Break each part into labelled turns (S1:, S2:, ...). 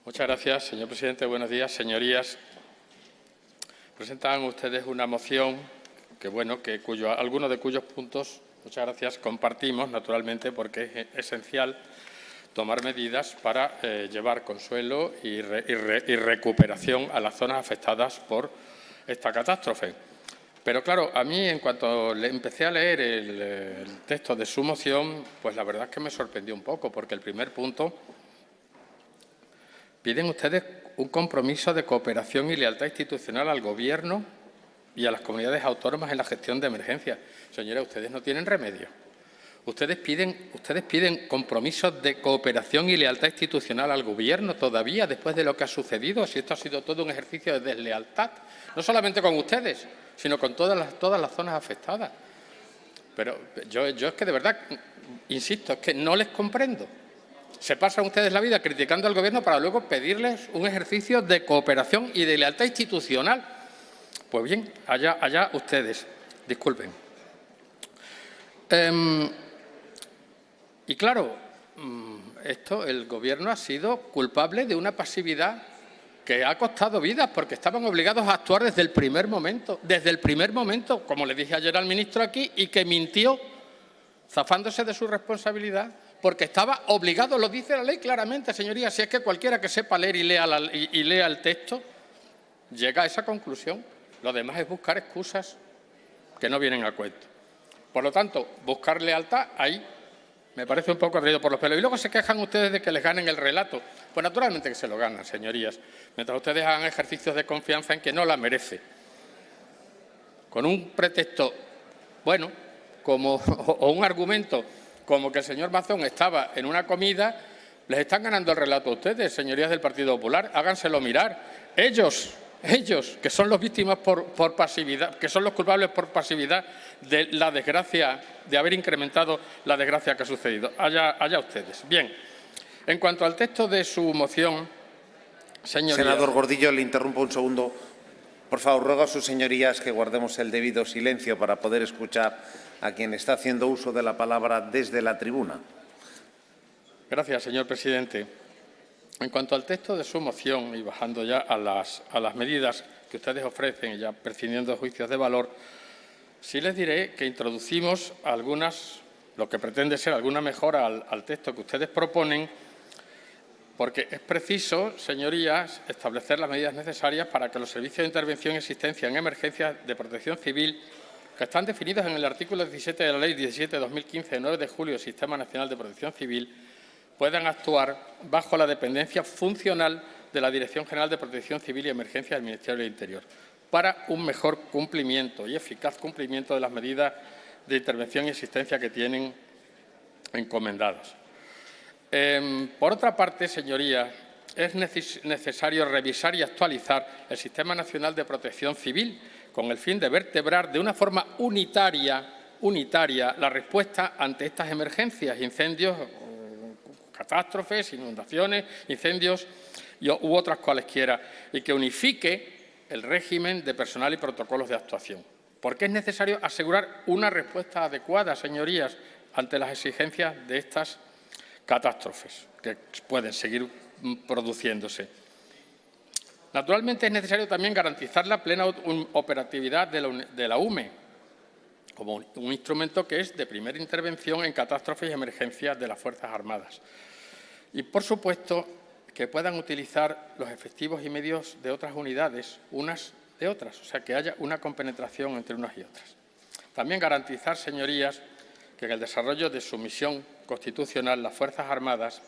S1: Muchas gracias, señor presidente. Buenos días, señorías. Presentan ustedes una moción algunos de cuyos puntos, muchas gracias, compartimos, naturalmente, porque es esencial tomar medidas para llevar consuelo y recuperación a las zonas afectadas por esta catástrofe. Pero, claro, a mí, en cuanto empecé a leer el texto de su moción, pues la verdad es que me sorprendió un poco, porque el primer punto piden ustedes un compromiso de cooperación y lealtad institucional al Gobierno y a las comunidades autónomas en la gestión de emergencias. Señora, ustedes no tienen remedio. Ustedes piden compromisos de cooperación y lealtad institucional al Gobierno todavía, después de lo que ha sucedido. Si esto ha sido todo un ejercicio de deslealtad, no solamente con ustedes, sino con todas las zonas afectadas. Pero yo es que, de verdad, insisto, es que no les comprendo. Se pasan ustedes la vida criticando al Gobierno para luego pedirles un ejercicio de cooperación y de lealtad institucional. Pues bien, allá ustedes. Disculpen. Y claro, el Gobierno ha sido culpable de una pasividad que ha costado vidas, porque estaban obligados a actuar desde el primer momento, como le dije ayer al ministro aquí, y que mintió, zafándose de su responsabilidad, porque estaba obligado, lo dice la ley claramente, señorías. Si es que cualquiera que sepa leer y lea el texto llega a esa conclusión. Lo demás es buscar excusas que no vienen a cuento. Por lo tanto, buscar lealtad ahí me parece un poco traído por los pelos. Y luego se quejan ustedes de que les ganen el relato. Pues naturalmente que se lo ganan, señorías, mientras ustedes hagan ejercicios de confianza en que no la merece. Con un pretexto, bueno, o un argumento como que el señor Mazón estaba en una comida, les están ganando el relato a ustedes, señorías del Partido Popular. Háganselo mirar. Ellos, que son los víctimas por pasividad, que son los culpables por pasividad de la desgracia, de haber incrementado la desgracia que ha sucedido. Allá ustedes. Bien, en cuanto al texto de su moción, señorías.
S2: Senador Gordillo, le interrumpo un segundo. Por favor, ruego a sus señorías que guardemos el debido silencio para poder escuchar a quien está haciendo uso de la palabra desde la tribuna.
S1: Gracias, señor presidente. En cuanto al texto de su moción, y bajando ya a las medidas que ustedes ofrecen, ya prescindiendo de juicios de valor, sí les diré que introducimos lo que pretende ser alguna mejora al texto que ustedes proponen, porque es preciso, señorías, establecer las medidas necesarias para que los servicios de intervención y asistencia en emergencias de protección civil, que están definidos en el artículo 17 de la Ley 17/2015, de 9 de julio del Sistema Nacional de Protección Civil, puedan actuar bajo la dependencia funcional de la Dirección General de Protección Civil y Emergencias del Ministerio del Interior, para un mejor cumplimiento y eficaz cumplimiento de las medidas de intervención y asistencia que tienen encomendadas. Por otra parte, señorías, es necesario revisar y actualizar el Sistema Nacional de Protección Civil con el fin de vertebrar de una forma unitaria la respuesta ante estas emergencias, incendios, catástrofes, inundaciones, incendios u otras cualesquiera, y que unifique el régimen de personal y protocolos de actuación. Porque es necesario asegurar una respuesta adecuada, señorías, ante las exigencias de estas catástrofes que pueden seguir produciéndose. Naturalmente, es necesario también garantizar la plena operatividad de la UME como un instrumento que es de primera intervención en catástrofes y emergencias de las Fuerzas Armadas. Y, por supuesto, que puedan utilizar los efectivos y medios de otras unidades, unas de otras, o sea, que haya una compenetración entre unas y otras. También garantizar, señorías, que en el desarrollo de su misión constitucional las Fuerzas Armadas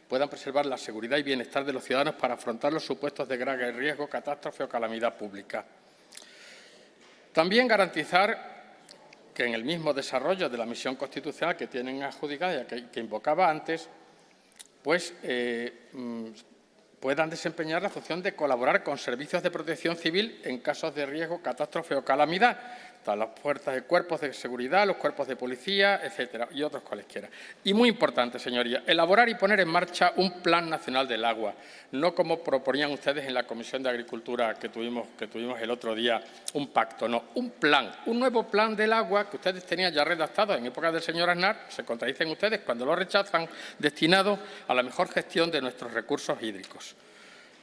S1: puedan preservar la seguridad y bienestar de los ciudadanos para afrontar los supuestos de grave riesgo, catástrofe o calamidad pública. También garantizar que en el mismo desarrollo de la misión constitucional que tienen adjudicada y que invocaba antes, pues puedan desempeñar la función de colaborar con servicios de protección civil en casos de riesgo, catástrofe o calamidad, Están las fuerzas de cuerpos de seguridad, los cuerpos de policía, etcétera, y otros cualesquiera. Y muy importante, señorías, elaborar y poner en marcha un Plan Nacional del Agua, no como proponían ustedes en la Comisión de Agricultura que tuvimos el otro día, un pacto, no, un plan, un nuevo plan del agua que ustedes tenían ya redactado en época del señor Aznar, se contradicen ustedes cuando lo rechazan, destinado a la mejor gestión de nuestros recursos hídricos.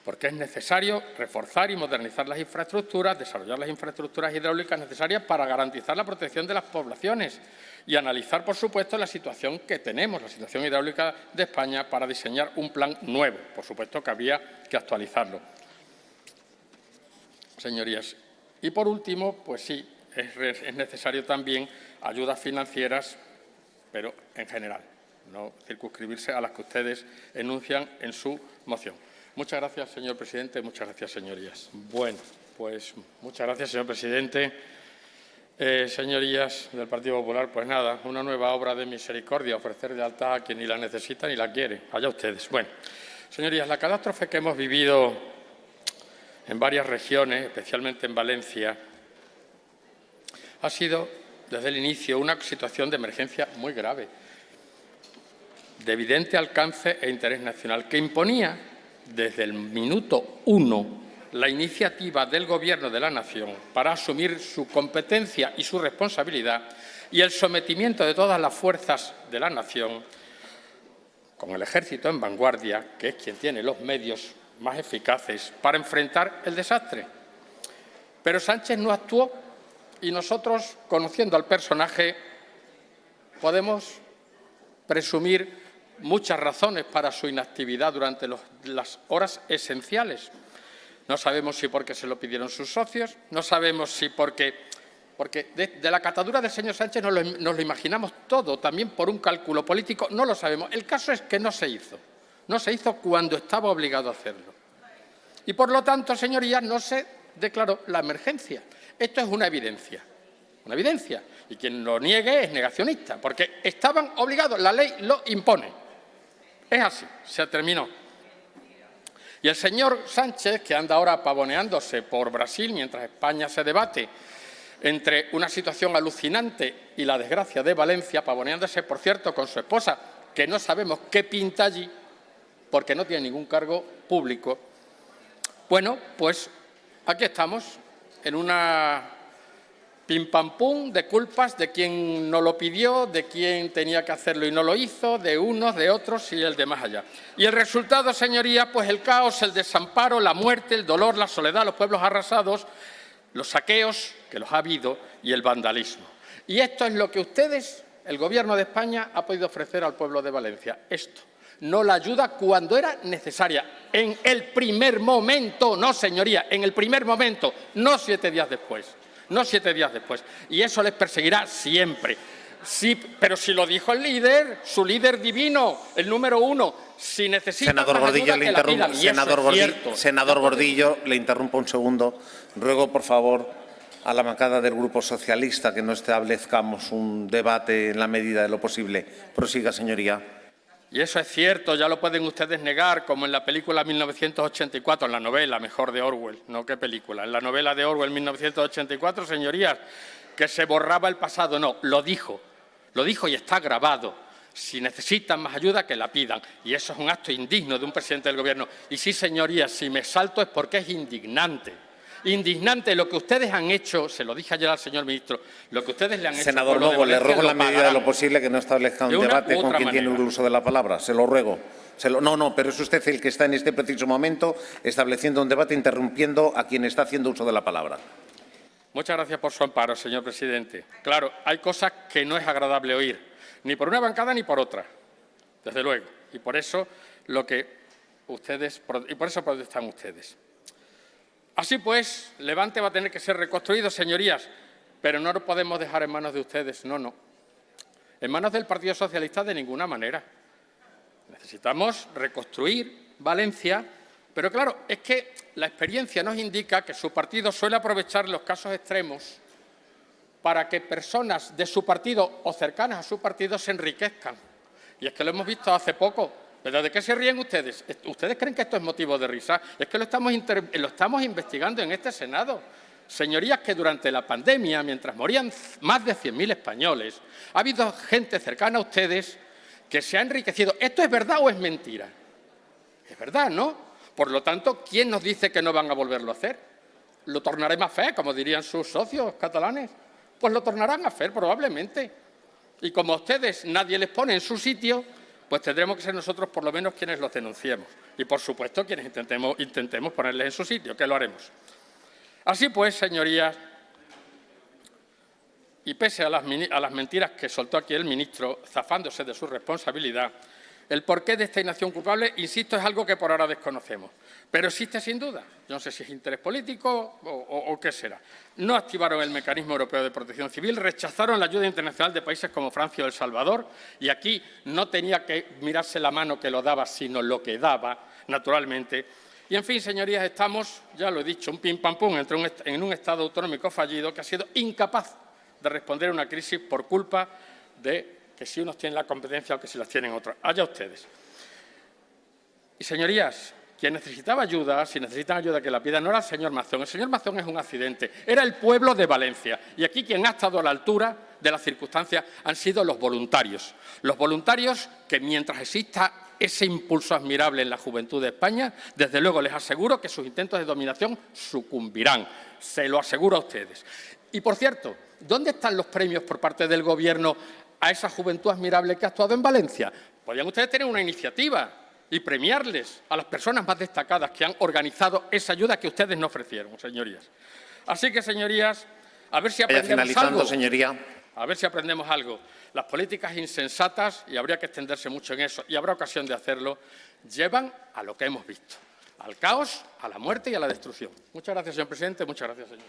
S1: Porque es necesario reforzar y modernizar las infraestructuras, desarrollar las infraestructuras hidráulicas necesarias para garantizar la protección de las poblaciones y analizar, por supuesto, la situación que tenemos, la situación hidráulica de España, para diseñar un plan nuevo. Por supuesto que había que actualizarlo. Señorías, y por último, pues sí, es necesario también ayudas financieras, pero en general, no circunscribirse a las que ustedes enuncian en su moción. Muchas gracias, señor presidente. Muchas gracias, señorías. Bueno, pues muchas gracias, señor presidente. Señorías del Partido Popular, pues nada, una nueva obra de misericordia, ofrecer lealtad a quien ni la necesita ni la quiere. Allá ustedes. Bueno, señorías, la catástrofe que hemos vivido en varias regiones, especialmente en Valencia, ha sido desde el inicio una situación de emergencia muy grave, de evidente alcance e interés nacional, que imponía desde el minuto 1 la iniciativa del Gobierno de la Nación para asumir su competencia y su responsabilidad y el sometimiento de todas las fuerzas de la Nación, con el Ejército en vanguardia, que es quien tiene los medios más eficaces para enfrentar el desastre. Pero Sánchez no actuó y nosotros, conociendo al personaje, podemos presumir muchas razones para su inactividad durante las horas esenciales. No sabemos si porque se lo pidieron sus socios, no sabemos si porque de la catadura del señor Sánchez nos lo imaginamos todo, también por un cálculo político, no lo sabemos. El caso es que no se hizo cuando estaba obligado a hacerlo. Y, por lo tanto, señorías, no se declaró la emergencia. Esto es una evidencia, y quien lo niegue es negacionista, porque estaban obligados, la ley lo impone. Es así, se terminó. Y el señor Sánchez, que anda ahora pavoneándose por Brasil mientras España se debate entre una situación alucinante y la desgracia de Valencia, pavoneándose, por cierto, con su esposa, que no sabemos qué pinta allí, porque no tiene ningún cargo público. Bueno, pues aquí estamos, en una pim pam pum de culpas de quien no lo pidió, de quien tenía que hacerlo y no lo hizo, de unos, de otros y el de más allá. Y el resultado, señorías, pues el caos, el desamparo, la muerte, el dolor, la soledad, los pueblos arrasados, los saqueos, que los ha habido, y el vandalismo. Y esto es lo que ustedes, el Gobierno de España, ha podido ofrecer al pueblo de Valencia. Esto, no la ayuda cuando era necesaria, en el primer momento, no, señoría, en el primer momento, no 7 días después. No 7 días después. Y eso les perseguirá siempre. Sí, pero si lo dijo el líder, su líder divino, el número 1, si necesita
S2: Senador Gordillo, le interrumpo. Senador Gordillo, le interrumpo un segundo. Ruego, por favor, a la bancada del Grupo Socialista que no establezcamos un debate en la medida de lo posible. Prosiga, señoría.
S1: Y eso es cierto, ya lo pueden ustedes negar, como en la película 1984, en la novela, mejor, de Orwell, no qué película, en la novela de Orwell 1984, señorías, que se borraba el pasado. No, lo dijo y está grabado. Si necesitan más ayuda, que la pidan. Y eso es un acto indigno de un presidente del Gobierno. Y sí, señorías, si me salto es porque es indignante. Indignante lo que ustedes han hecho, se lo dije ayer al señor ministro, lo que ustedes le han hecho.
S2: Senador Lobo, le ruego en la medida de lo posible que no establezca un debate con quien tiene el uso de la palabra. Se lo ruego. No, pero es usted el que está en este preciso momento estableciendo un debate, interrumpiendo a quien está haciendo uso de la palabra.
S1: Muchas gracias por su amparo, señor presidente. Claro, hay cosas que no es agradable oír, ni por una bancada ni por otra, desde luego. Y por eso protestan ustedes. Así pues, Levante va a tener que ser reconstruido, señorías, pero no lo podemos dejar en manos de ustedes, no. En manos del Partido Socialista de ninguna manera. Necesitamos reconstruir Valencia, pero claro, es que la experiencia nos indica que su partido suele aprovechar los casos extremos para que personas de su partido o cercanas a su partido se enriquezcan. Y es que lo hemos visto hace poco. ¿Pero de qué se ríen ustedes? ¿Ustedes creen que esto es motivo de risa? Es que lo estamos investigando en este Senado. Señorías, que durante la pandemia, mientras morían más de 100.000 españoles, ha habido gente cercana a ustedes que se ha enriquecido. ¿Esto es verdad o es mentira? Es verdad, ¿no? Por lo tanto, ¿quién nos dice que no van a volverlo a hacer? ¿Lo tornarem a fer, como dirían sus socios catalanes? Pues lo tornarán a hacer, probablemente. Y como a ustedes nadie les pone en su sitio, pues tendremos que ser nosotros por lo menos quienes los denunciemos. Y, por supuesto, quienes intentemos ponerles en su sitio, que lo haremos. Así pues, señorías, y pese a las mentiras que soltó aquí el ministro, zafándose de su responsabilidad, el porqué de esta inacción culpable, insisto, es algo que por ahora desconocemos. Pero existe sin duda. Yo no sé si es interés político o qué será. No activaron el mecanismo europeo de protección civil, rechazaron la ayuda internacional de países como Francia o El Salvador, y aquí no tenía que mirarse la mano que lo daba, sino lo que daba, naturalmente. Y, en fin, señorías, estamos, ya lo he dicho, un pim-pam-pum en un Estado autonómico fallido que ha sido incapaz de responder a una crisis por culpa de que si unos tienen la competencia o que si las tienen otros. Allá ustedes. Y, señorías, quien necesitaba ayuda, si necesitan ayuda que la pidan, no era el señor Mazón. El señor Mazón es un accidente. Era el pueblo de Valencia. Y aquí quien ha estado a la altura de las circunstancias han sido los voluntarios. Los voluntarios que, mientras exista ese impulso admirable en la juventud de España, desde luego les aseguro que sus intentos de dominación sucumbirán. Se lo aseguro a ustedes. Y, por cierto, ¿dónde están los premios por parte del Gobierno a esa juventud admirable que ha actuado en Valencia? Podrían ustedes tener una iniciativa y premiarles a las personas más destacadas que han organizado esa ayuda que ustedes no ofrecieron, señorías. Así que, señorías, a ver si aprendemos algo.
S2: Señoría.
S1: A ver si aprendemos algo. Las políticas insensatas, y habría que extenderse mucho en eso, y habrá ocasión de hacerlo, llevan a lo que hemos visto, al caos, a la muerte y a la destrucción. Muchas gracias, señor presidente. Muchas gracias, señor.